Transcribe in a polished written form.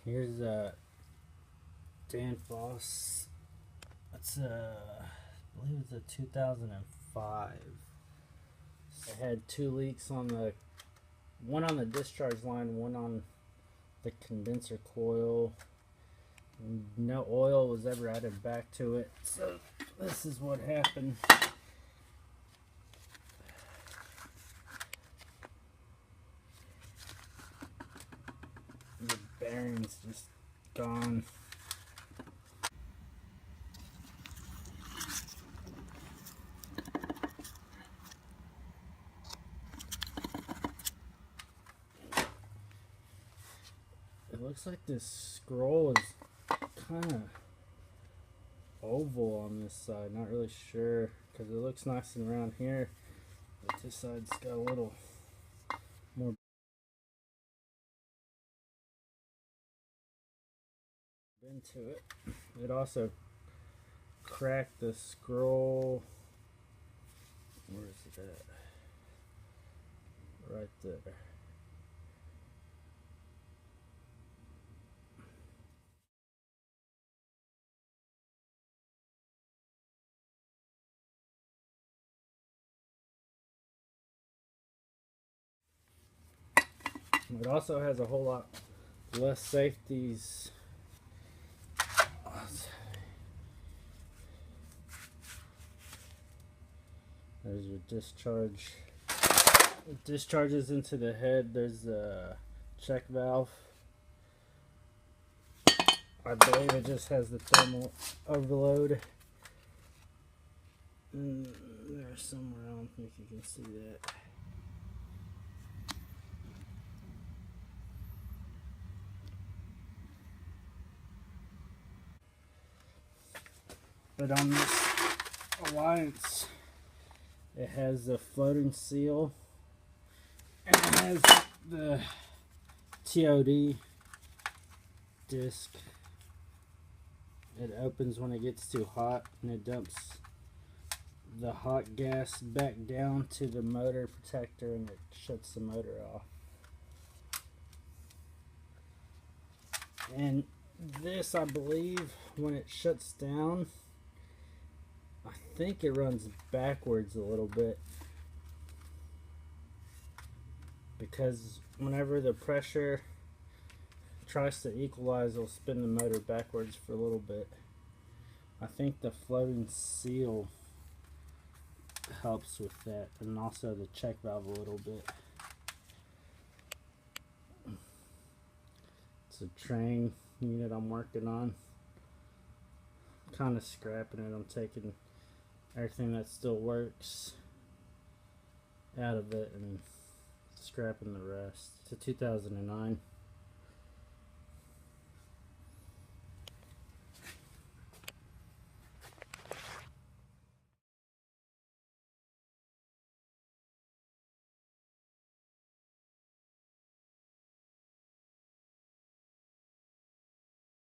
Here's a Danfoss. That's I believe it's a 2005. It had two leaks on the one on the discharge line, one on the condenser coil. No oil was ever added back to it, so this is what happened. The bearing's just gone. It looks like this scroll is kind of oval on this side. Not really sure because it looks nice and round here, but this side's got a little more bend to it. It also cracked the scroll. Where is it at? Right there. It also has a whole lot less safeties. There's your discharge. It discharges into the head. There's a check valve. I believe it just has the thermal overload. And there's somewhere, I don't think you can see that. But on this Alliance, it has a floating seal, and it has the TOD disc. It opens when it gets too hot, and it dumps the hot gas back down to the motor protector, and it shuts the motor off. And this, I believe, when it shuts down, I think it runs backwards a little bit, because whenever the pressure tries to equalize, it'll spin the motor backwards for a little bit. I think the floating seal helps with that, and also the check valve a little bit. It's a train unit I'm working on. Kind of scrapping it. I'm taking everything that still works out of it and scrapping the rest. It's a 2009.